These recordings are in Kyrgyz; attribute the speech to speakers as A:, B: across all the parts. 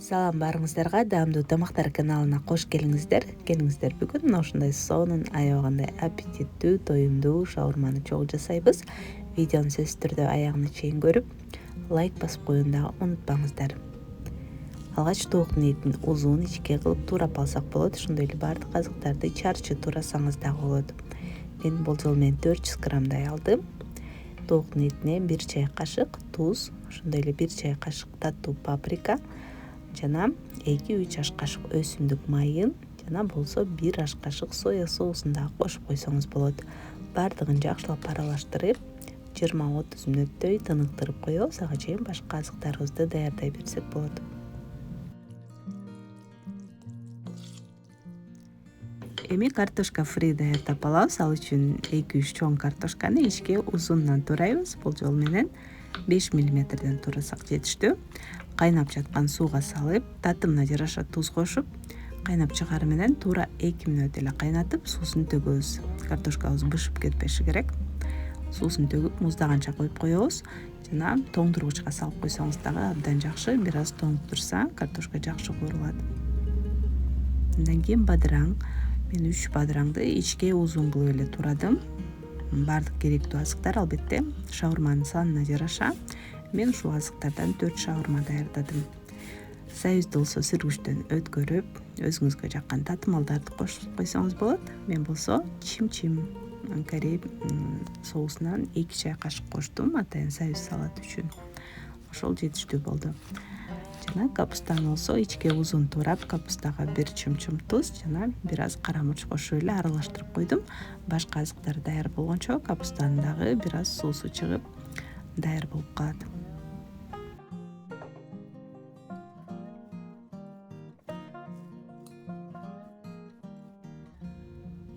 A: Салам барыңыздарга, даамдуу тамактар каналына кош келиңиздер. Бүгүн мына ушундай сонун, аябагандай аппетиттүү, тоюмдуу шаурманы чогуу жасайбыз. Видеону сөзсүз түрдө аягына чейин көрүп, лайк басып коюуну дагы унутпаңыздар. Алгач тооктун этин узун ичке кылып туурап алсак болот. Ошондой эле баардык азыктарды чарчы туурасаңыз дагы болот. Мен болжол менен 400 граммдай алдым. Тооктун этине 1 чай кашык туз, ошондой эле 1 чай кашык таттуу паприка, жана 2-3 аш кашык өсүмдүк майын, жана болсо 1 аш кашык соя соусун дагы кошуп койсоңуз болот. Баардыгын жакшылап аралаштырып, 20-30 мүнөттөй тыныктырып коебуз. Ага чейин башка азыктарыбызды даярдай берсек болот. Эми картошка фри даярдап алабыз. Ал үчүн 2-3 чоң картошканы ичке узундан турайбыз. Болжол менен 5 мм турасак жетиштүү. Кайнап жаткан сууга салып, татымына жараша туз кошуп, кайнап чыгары менен туура 2 мүнөт эле кайнатып, суусун төгөбүз. Картошкабыз бышып кетпеши керек. Суусун төгүп, муздаганча коюп коебуз. Жана тоңдургучка салып койсоңуз дагы абдан жакшы. Бир аз тоңуп турса, картошка жакшы куурулат. Андан кийин бадыраң. Мен 3 бадыраңды ичке узун кылып эле турадым. Баардык керектүү азыктар албетте шаурманын санына жараша. Мен ушул азыктардан 4 шаурма даярдадым. Союзду болсо сүргүчтөн өткөрүп, өзүңүзгө жаккан татымалдарды кошуп койсоңуз болот. Мен болсо чим карри соусунан 2 чай кашык коштум, атайын союз салат үчүн. Ошол жетиштүү болду. Жана капустаны болсо ичке узун туурап, капустага 1 чымчым туз жана бир аз кара мурч кошуп эле аралаштырып койдум. Башка азыктар даяр болгончо капустанын дагы бир аз суусу чыгып даяр болуп калат.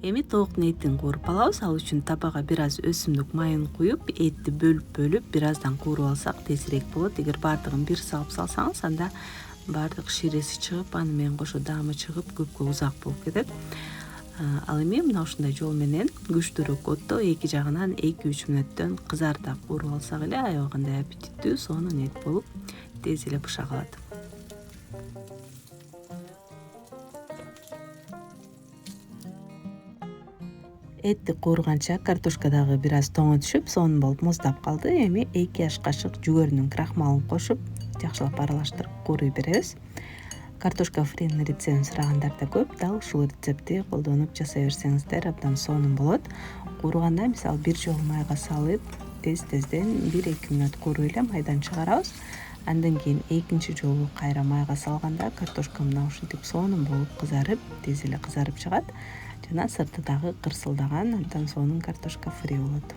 A: Эми тооктун этин кууруп алабыз. Ал үчүн табага бир аз өсүмдүк майын куюп, этти бөлүп бир аздан кууруп алсак тезирээк болот. Эгер баардыгын бир салып салсаңыз, анда баардык ширеси чыгып, аны менен кошо даамы чыгып, көпкө узак болуп кетет. Ал эми мына ушундай жол менен күчтүүрөөк отто 2 жагынан 2-3 мүнөттөн кызарта кууруп алсак эле аябагандай аппетиттүү сонун эт болуп, тез эле быша калат. Этти кууруганча картошка дагы бир аз тоңо түшүп, сонун болуп муздап калды. Эми 2 аш кашык жүгөрүнүн крахмалын кошуп, жакшылап аралаштырып кууруй беребиз. Картошка фринин рецептин сурагандар да көп. Дал ушул рецептти колдонуп жасай берсеңиздер абдан сонун болот. Кууруганда мисалы бир жолу майга салып, тезден 1-2 мүнөт кууруп эле майдан чыгарабыз. Андан кийин экинчи жолу кайра майга салганда картошка мына ушинтип сонун болуп кызарып, тез эле кызарып чыгат. Жана сырты дагы кырсылдаган, абдан сонун картошка фри болот.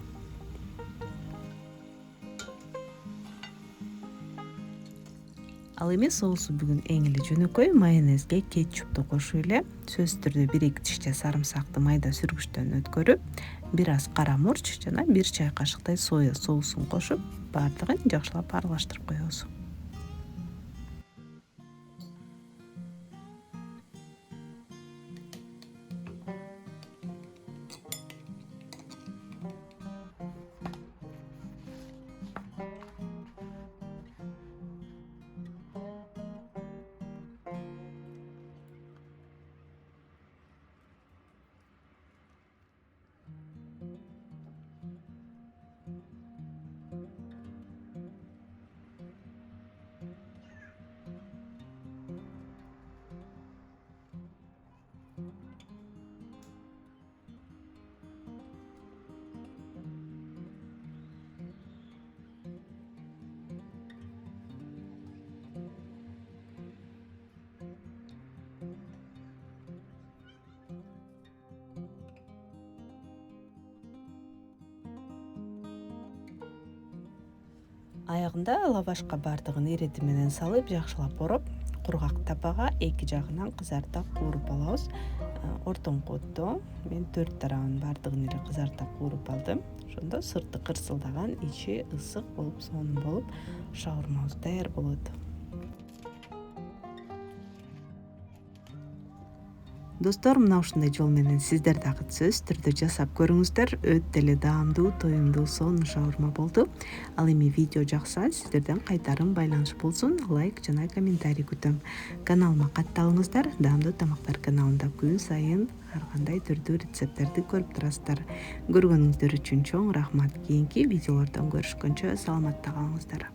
A: Ал эми соусу бүгүн эң эле жөнөкөй. Майонезге кетчупту кошуп эле, сөзсүз түрдө 1-2 тишче сарымсакты майда сүргүчтөн өткөрүп, бир аз кара мурч жана 1 чай кашыктай соя соусун кошуп, баардыгын жакшылап аралаштырып коебуз. Аягында лавашка баардыгын ирети менен салып, жакшылап ороп, кургак табага 2 жагынан кызарта кууруп алабыз. Ортоңку отто мен 4 тарабын баардыгын эле кызарта кууруп алдым. Ошондо сырты кырсылдаган, ичи ысык болуп, сонун болуп, шаурмабыз даяр болот. Достор, мына ушундай жол менен сиздер дагы сөзсүз түрдө жасап көрүңүздөр. Өтө эле даамдуу, тоюмдуу, сонун шаурма болду. Ал эми видео жакса сиздерден кайтарым байланыш болсун, лайк жана комментарий күтөм. Каналыма катталыңыздар. Даамдуу тамактар каналында күн сайын ар кандай түрдүү рецепттерди көрүп турасыздар. Көргөнүңүздөр үчүн чоң рахмат. Кийинки видеолордон көрүшкөнчө саламатта калыңыздар.